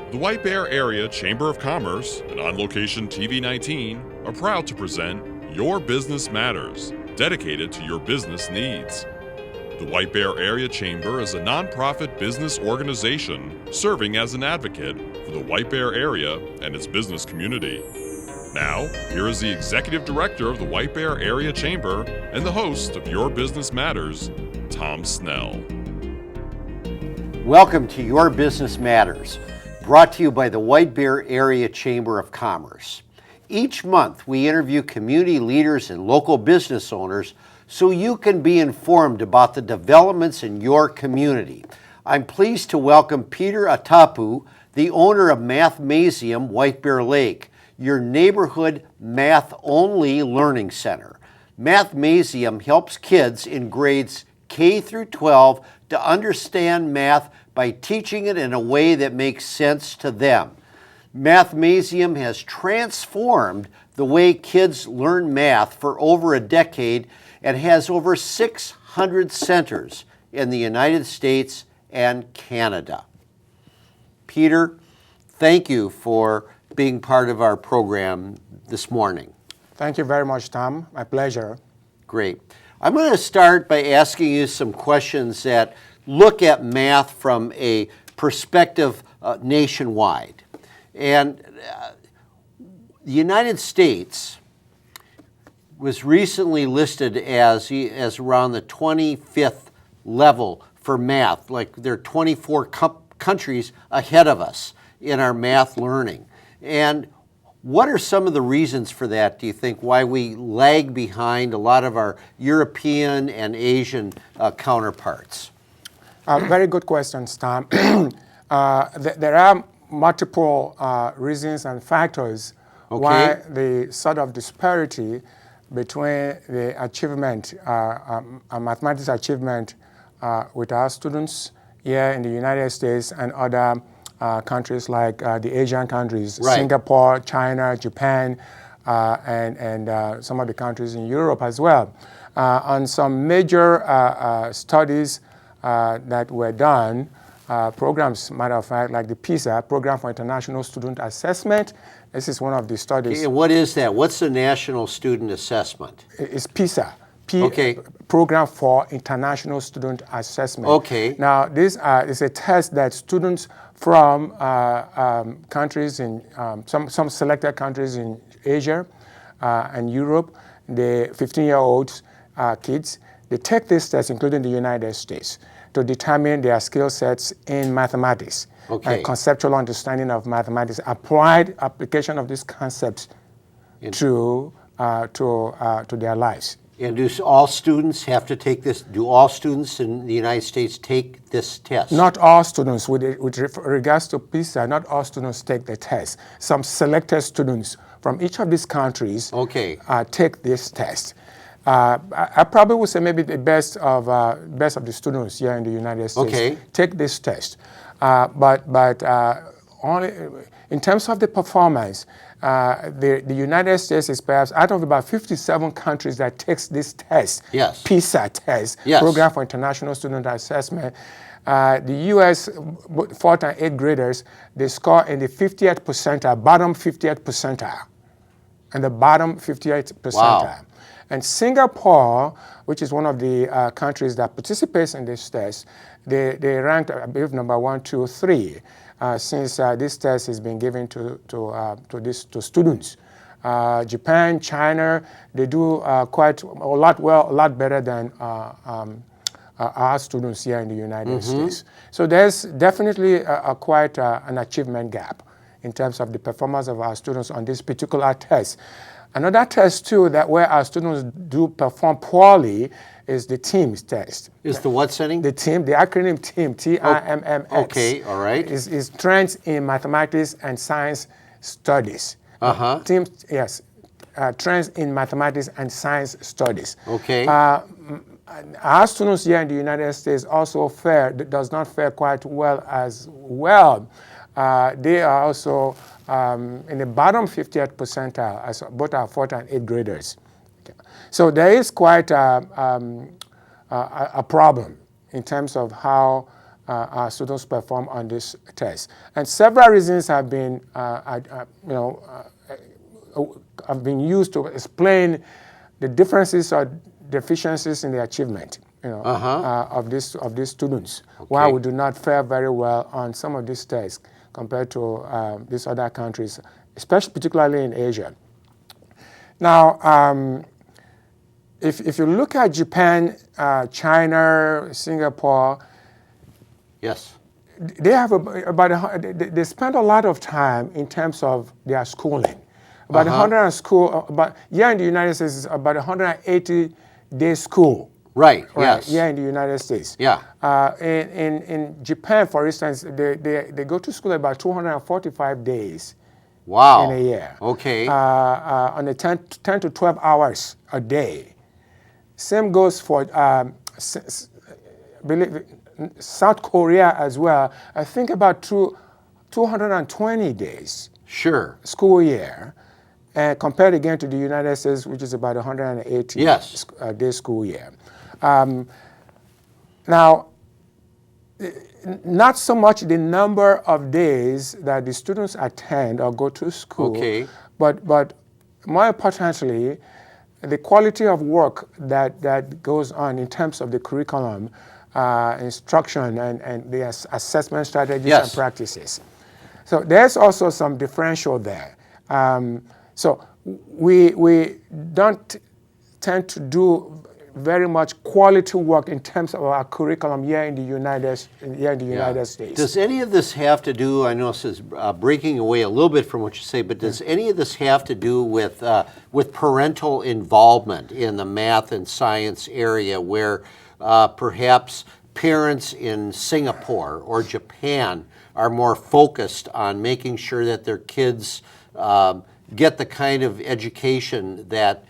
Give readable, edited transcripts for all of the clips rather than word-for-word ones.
The White Bear Area Chamber of Commerce and On Location TV19 are proud to present Your Business Matters, dedicated to your business needs. The White Bear Area Chamber is a nonprofit business organization serving as an advocate for the White Bear area and its business community. Now, here is the Executive Director of the White Bear Area Chamber and the host of Your Business Matters, Tom Snell. Welcome to Your Business Matters, brought to you by the White Bear Area Chamber of Commerce. Each month, we interview community leaders and local business owners so you can be informed about the developments in your community. I'm pleased to welcome Peter Atakpu, the owner of Mathnasium, White Bear Lake, your neighborhood math-only learning center. Mathnasium helps kids in grades K through 12 to understand math by teaching it in a way that makes sense to them. Mathnasium has transformed the way kids learn math for over a decade and has over 600 centers in the United States and Canada. Peter, thank you for being part of our program this morning. Thank you very much, Tom. My pleasure. Great. I'm going to start by asking you some questions that look at math from a perspective nationwide. And the United States was recently listed as around the 25th level for math, like there are 24 countries ahead of us in our math learning. And what are some of the reasons for that, do you think, why we lag behind a lot of our European and Asian counterparts? Very good questions, Tom. There are multiple reasons and factors why the sort of disparity between the achievement, mathematics achievement with our students here in the United States and other countries like the Asian countries, right. Singapore, China, Japan, and some of the countries in Europe as well. On some major studies that were done, programs, matter of fact, like the PISA, Program for International Student Assessment. This is one of the studies. Okay, what is that? What's the National Student Assessment? It's PISA. Program for International Student Assessment. Okay. Now, this is a test that students from countries in some selected countries in Asia and Europe, the 15-year-olds kids, they take this test, including the United States, to determine their skill sets in mathematics and conceptual understanding of mathematics, applied application of these concepts to their lives. And do all students have to take this? Do all students in the United States take this test? Not all students. With regards to PISA, not all students take the test. Some selected students from each of these countries take this test. I probably would say maybe the best of the students here in the United States take this test. But only in terms of the performance, the United States is perhaps out of about 57 countries that takes this test, PISA test, Program for International Student Assessment. The U.S. 4th and 8th graders, they score in the 50th percentile, bottom 50th percentile, and the bottom 58th percentile. Wow. And Singapore, which is one of the countries that participates in this test, they ranked, I believe, number 1, 2, 3. Since this test has been given to students. Japan, China, they do quite a lot better than our students here in the United States. So there's definitely quite an achievement gap in terms of the performance of our students on this particular test. Another test too where our students do perform poorly is the TIMSS test. Is the what setting? The acronym TIMSS, T-I-M-M-S. Okay, all right. Is Trends in Mathematics and Science Studies. TIMSS, yes, Trends in Mathematics and Science Studies. Okay. Our students here in the United States also does not fare quite well as well. They are also in the bottom 50th percentile as both our 4th and 8th graders. So there is quite a problem in terms of how our students perform on this test. And several reasons have been, have been used to explain the differences or deficiencies in the achievement, of these students. Why we do not fare very well on some of these tests compared to these other countries, especially particularly in Asia. Now, if you look at Japan, China, Singapore, yes, they have they spend a lot of time in terms of their schooling. About 100 school, here in the United States is about 180-day school. Right. Yes. Here in the United States. Yeah. In Japan, for instance, they go to school about 245 days. Wow. In a year. Okay. On the 10 to 12 hours a day. Same goes for South Korea as well. I think about 220 days. Sure. School year. Compared again to the United States, which is about 180 day school year. Now, not so much the number of days that the students attend or go to school, but more importantly, the quality of work that goes on in terms of the curriculum, instruction, and the assessment strategies and practices. So there's also some differential there. So we don't tend to do very much quality work in terms of our curriculum here in the United States. Does any of this have to do, I know this is breaking away a little bit from what you say, but does any of this have to do with parental involvement in the math and science area where perhaps parents in Singapore or Japan are more focused on making sure that their kids get the kind of education that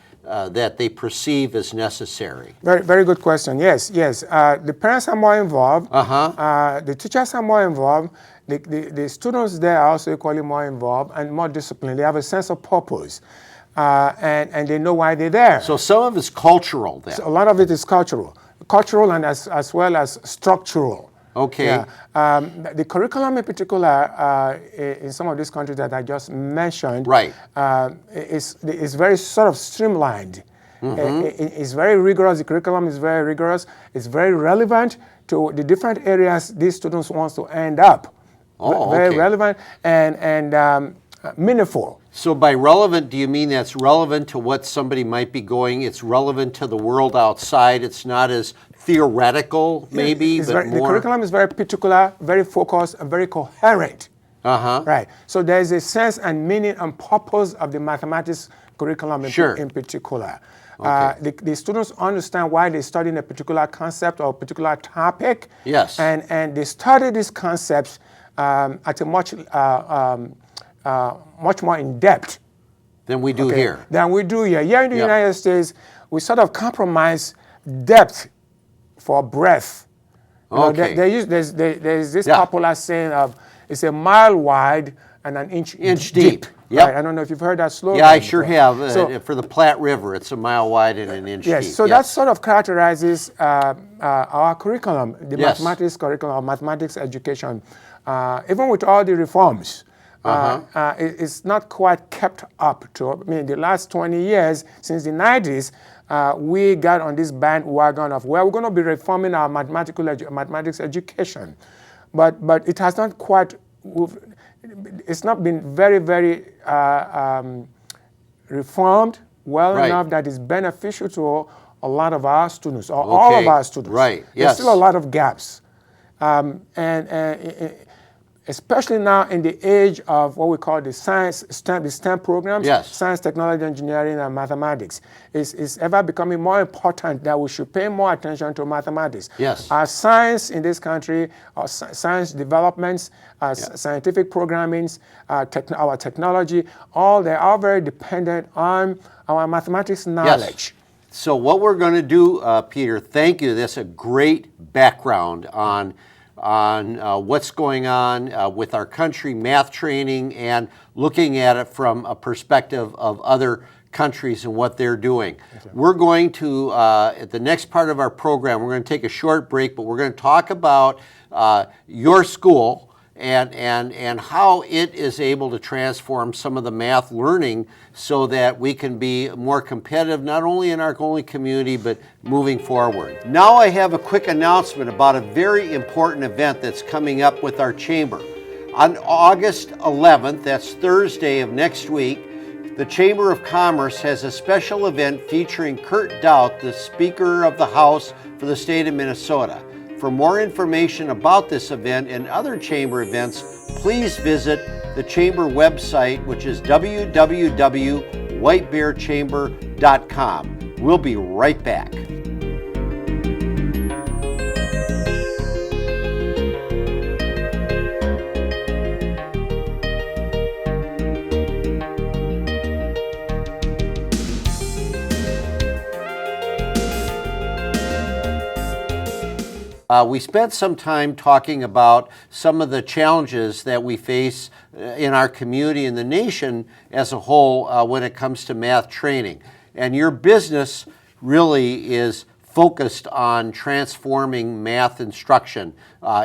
they perceive as necessary? Very, very good question. Yes. The parents are more involved. The teachers are more involved. The students there are also equally more involved and more disciplined. They have a sense of purpose, and they know why they're there. So some of it's cultural then. So a lot of it is cultural and as well as structural. Okay. Yeah. The curriculum in particular in some of these countries that I just mentioned is very sort of streamlined. It's very rigorous. The curriculum is very rigorous. It's very relevant to the different areas these students want to end up. Very relevant and meaningful. So by relevant, do you mean that's relevant to what somebody might be going? It's relevant to the world outside. It's not as theoretical, maybe, but more. The curriculum is very particular, very focused, and very coherent. Right. So there is a sense and meaning and purpose of the mathematics curriculum in particular. The students understand why they're studying a particular concept or a particular topic. Yes. And they study these concepts at a much more in depth than we do here. Here in the United States, we sort of compromise depth for breadth. There's this popular saying of it's a mile wide and an inch deep. Yep. Right? I don't know if you've heard that slogan. Yeah, I sure have. For the Platte River, it's a mile wide and an inch deep. So that sort of characterizes our curriculum, the mathematics curriculum, mathematics education. Even with all the reforms, it's not quite kept up to. I mean, the last 20 years, since the 90s, we got on this bandwagon of, well, we're going to be reforming our mathematics education. But it has not quite, it's not been very, very reformed well enough that is beneficial to a lot of our students, or all of our students. Right, There's still a lot of gaps. Especially now in the age of what we call the STEM programs, science, technology, engineering, and mathematics, is ever becoming more important that we should pay more attention to mathematics. Our science in this country, our science developments, scientific programmings, our technology, they're all very dependent on our mathematics knowledge. So what we're going to do, Peter, thank you. That's a great background on what's going on with our country, math training, and looking at it from a perspective of other countries and what they're doing. We're going to, at the next part of our program, we're going to take a short break, but we're going to talk about your school and how it is able to transform some of the math learning so that we can be more competitive, not only in our Golden community, but moving forward. Now I have a quick announcement about a very important event that's coming up with our chamber. On August 11th, that's Thursday of next week, the Chamber of Commerce has a special event featuring Kurt Doubt, the Speaker of the House for the state of Minnesota. For more information about this event and other chamber events, please visit the chamber website, which is www.whitebearchamber.com. We'll be right back. We spent some time talking about some of the challenges that we face in our community and the nation as a whole when it comes to math training. And your business really is focused on transforming math instruction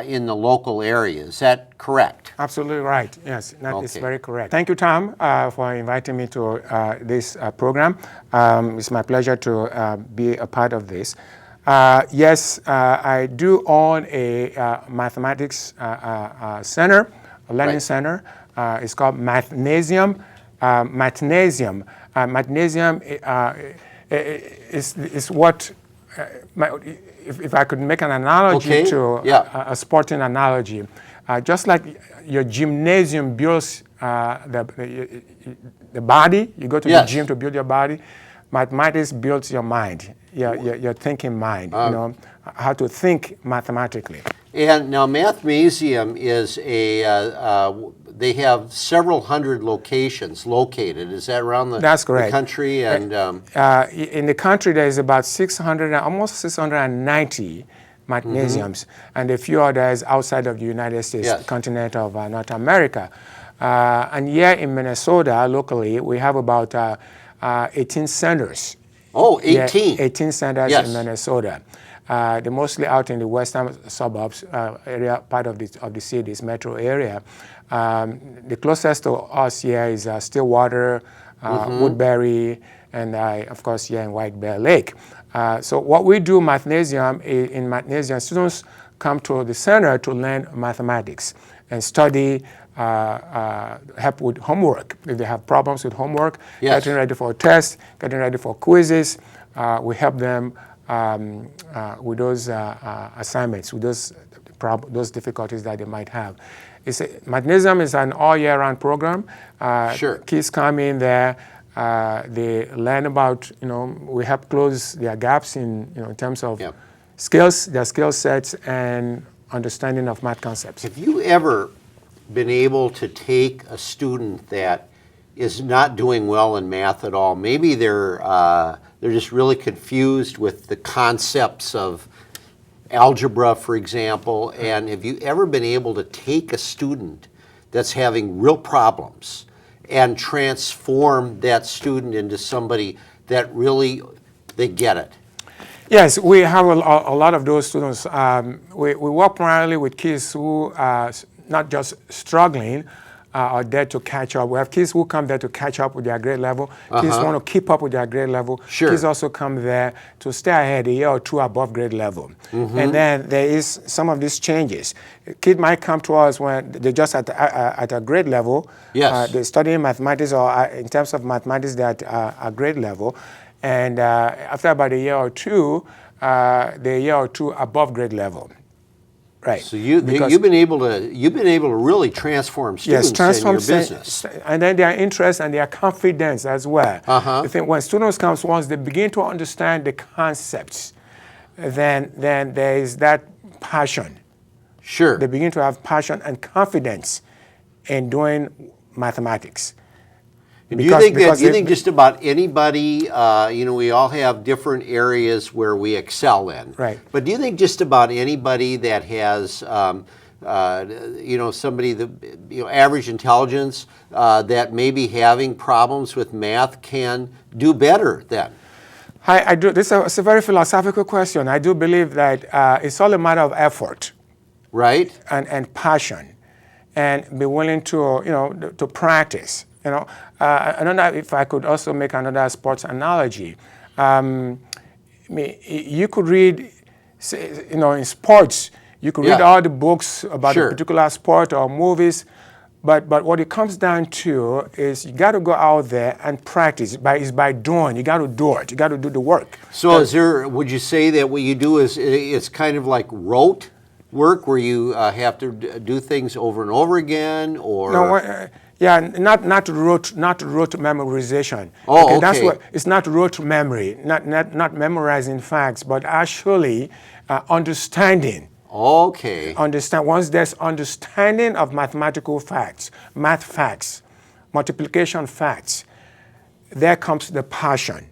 in the local area. Is that correct? Absolutely right. Yes, that is very correct. Thank you, Tom, for inviting me to this program. It's my pleasure to be a part of this. Yes, I do own a mathematics center, a learning center. It's called Mathnasium. Mathnasium. Mathnasium is what, if I could make an analogy to a sporting analogy, just like your gymnasium builds the body, you go to the gym to build your body, mathematics builds your mind, your thinking mind, you know, how to think mathematically. And now Mathnasium is they have several hundred locations located. Is that around the country? And in the country, there is about 600, almost 690 Mathnasiums, and a few others outside of the United States, continent of North America. And here in Minnesota, locally, we have about 18 centers. Oh, 18? Yeah, 18 centers in Minnesota. They're mostly out in the western suburbs area, part of the city's metro area. The closest to us here is Stillwater, Woodbury, and of course here in White Bear Lake. So what we do in Mathnasium, students come to the center to learn mathematics and study, help with homework. If they have problems with homework, getting ready for tests, getting ready for quizzes, we help them with those assignments, with those difficulties that they might have. Mathnasium is an all-year-round program. Kids come in there, they learn about, we help close their gaps in terms of skills, their skill sets, and understanding of math concepts. Have you ever been able to take a student that is not doing well in math at all? Maybe they're just really confused with the concepts of algebra, for example, and have you ever been able to take a student that's having real problems and transform that student into somebody that really, they get it? Yes, we have a lot of those students. We work primarily with kids who are not just struggling or there to catch up. We have kids who come there to catch up with their grade level. Kids want to keep up with their grade level. Kids also come there to stay ahead, a year or two above grade level. And then there is some of these changes. A kid might come to us when they're just at a grade level. They're studying mathematics, or in terms of mathematics, they're at a grade level. And after about a year or two, they're a year or two above grade level. Right. So you've been able to really transform students in your business. And then their interest and their confidence as well. I think when students come, once they begin to understand the concepts, then there is that passion. They begin to have passion and confidence in doing mathematics. Do you think just about anybody, we all have different areas where we excel in. But do you think just about anybody that has somebody average intelligence that may be having problems with math can do better then? I do. It's a very philosophical question. I do believe that it's all a matter of effort, right, and passion, and be willing to to practice. I don't know if I could also make another sports analogy. You could read, in sports, you could read all the books about a particular sport or movies, but what it comes down to is you got to go out there and practice. It's by doing. You got to do it. You got to do the work. So would you say that what you do is it's kind of like rote work where you have to do things over and over again, or? No, not rote memorization. Oh, okay. That's what it's not rote memory, not memorizing facts, but actually understanding. Okay. Once there's understanding of mathematical facts, math facts, multiplication facts, there comes the passion.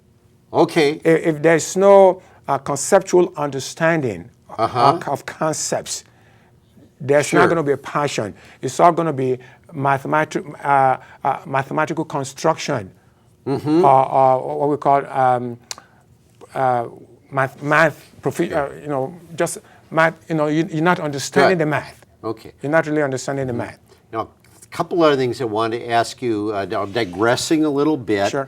Okay. If there's no conceptual understanding of concepts, there's not going to be a passion. It's all going to be mathematical construction, or what we call just math. You're not understanding the math. Okay. You're not really understanding the math. Now, a couple other things I wanted to ask you, digressing a little bit. Sure.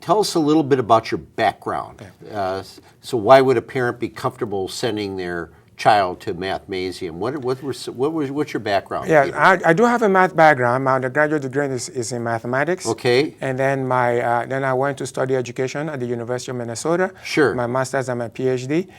Tell us a little bit about your background. Okay. So why would a parent be comfortable sending their child to Mathnasium? What's your background? Yeah, I do have a math background. My undergraduate degree is in mathematics. Okay. And then then I went to study education at the University of Minnesota. Sure. My master's and my PhD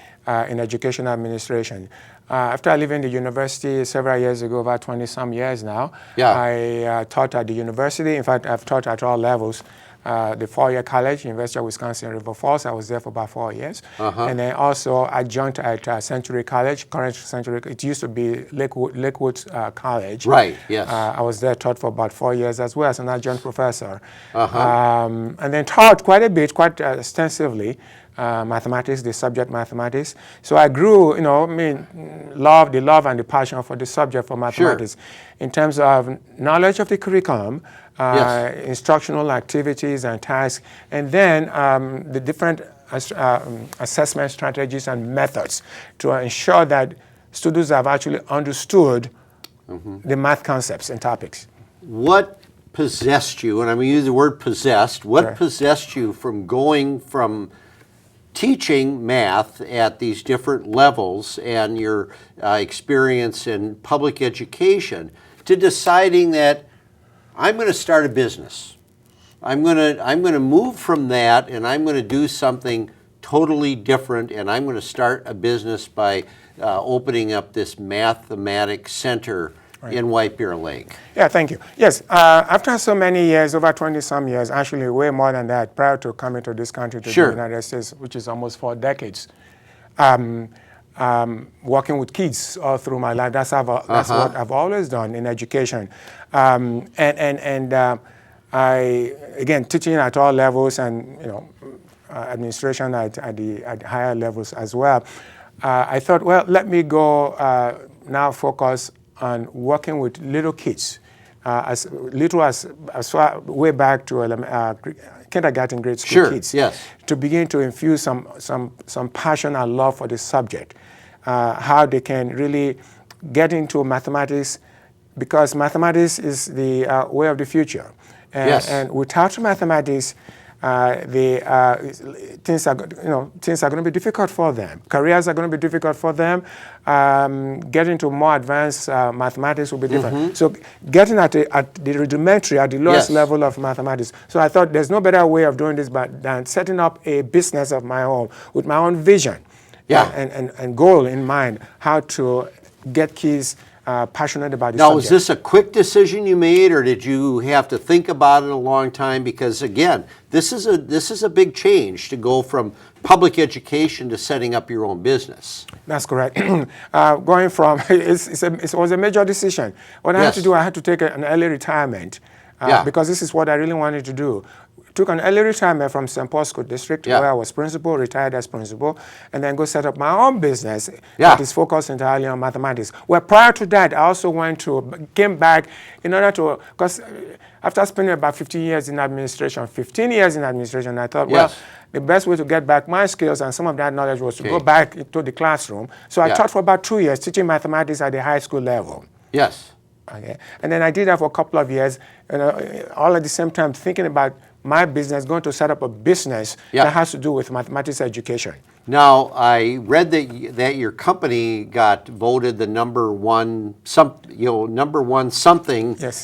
in education administration. After leaving the university several years ago, about 20-some years now, I taught at the university. In fact, I've taught at all levels. The four-year college, University of Wisconsin River Falls. I was there for about 4 years. And then also adjunct at Century College, current Century. It used to be Lakewood College. Right, yes. I was there, taught for about 4 years as well as an adjunct professor. And then taught quite a bit, quite extensively, mathematics, the subject mathematics. So I grew, the love and the passion for the subject for mathematics. Sure. In terms of knowledge of the curriculum, instructional activities and tasks, and then the different assessment strategies and methods to ensure that students have actually understood the math concepts and topics. What possessed you, and I'm going to use the word possessed, what possessed you from going from teaching math at these different levels and your experience in public education to deciding that I'm going to start a business. I'm going to move from that, and I'm going to do something totally different, and I'm going to start a business by opening up this mathematics center in White Bear Lake. Yeah, thank you. Yes, after so many years, over 20-some years, actually way more than that, prior to coming to this country, to the United States, which is almost 4 decades, working with kids all through my life. That's what I've always done in education. I, again, teaching at all levels and, administration at the higher levels as well. I thought, well, let me go now focus on working with little kids, as little as far way back to kindergarten, grade school kids, to begin to infuse some passion and love for the subject, how they can really get into mathematics, because mathematics is the way of the future, and without mathematics, things are going to be difficult for them. Careers are going to be difficult for them. Getting to more advanced mathematics will be different. So getting at the rudimentary, at the lowest level of mathematics. So I thought there's no better way of doing this than setting up a business of my own with my own vision and goal in mind, how to get kids passionate about this subject. Now, was this a quick decision you made, or did you have to think about it a long time? Because again, this is a big change to go from public education to setting up your own business. That's correct. Going from it was a major decision. What I had to do, I had to take an early retirement because this is what I really wanted to do. took an early retirement from St. Paul School District, where I was principal, retired as principal, and then go set up my own business that is focused entirely on mathematics. Well, prior to that, I also came back in order to, because after spending about 15 years in administration, I thought, well, the best way to get back my skills and some of that knowledge was to go back into the classroom. So I taught for about 2 years, teaching mathematics at the high school level. Yes. Okay. And then I did that for a couple of years, all at the same time thinking about my business, going to set up a business that has to do with mathematics education. Now, I read that your company got voted the number one something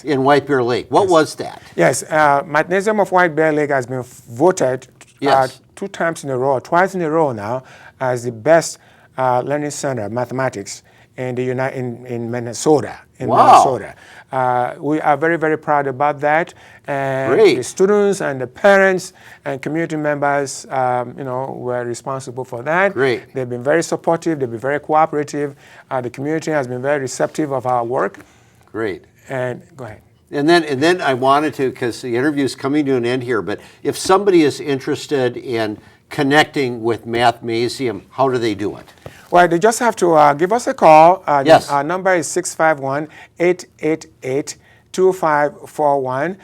in White Bear Lake. What was that? Yes, Mathnasium of White Bear Lake has been voted 2 times in a row, twice in a row now, as the best learning center, mathematics, in Minnesota. Minnesota. We are very, very proud about that. And the students and the parents and community members, were responsible for that. Great. They've been very supportive. They've been very cooperative. The community has been very receptive of our work. Great. And go ahead. And then I wanted to, because the interview is coming to an end here, but if somebody is interested in connecting with Mathnasium, how do they do it? Well, they just have to give us a call. Our number is 651-888-2541.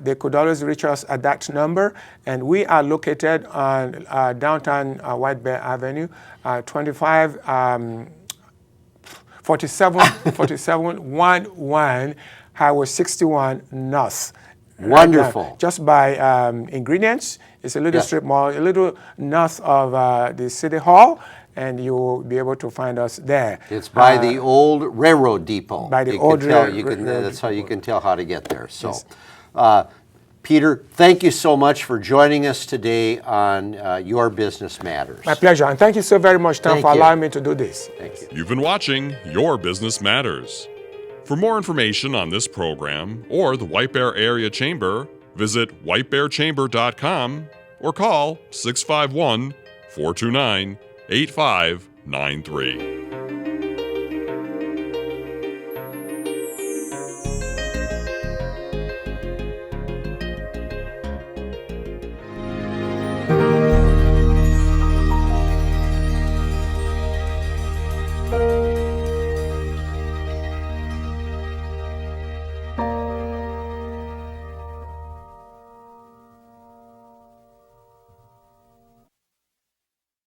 They could always reach us at that number. And we are located on downtown White Bear Avenue, 4711 Highway 61 North. Wonderful. Just by Ingredients. It's a little strip mall, a little north of the City Hall. And you will be able to find us there. It's by the old railroad depot. By the old railroad depot. That's how you can tell how to get there. So, Peter, thank you so much for joining us today on Your Business Matters. My pleasure. And thank you so very much, Tom, for allowing me to do this. Thank you. You've been watching Your Business Matters. For more information on this program or the White Bear Area Chamber, visit whitebearchamber.com or call 651-429-8593.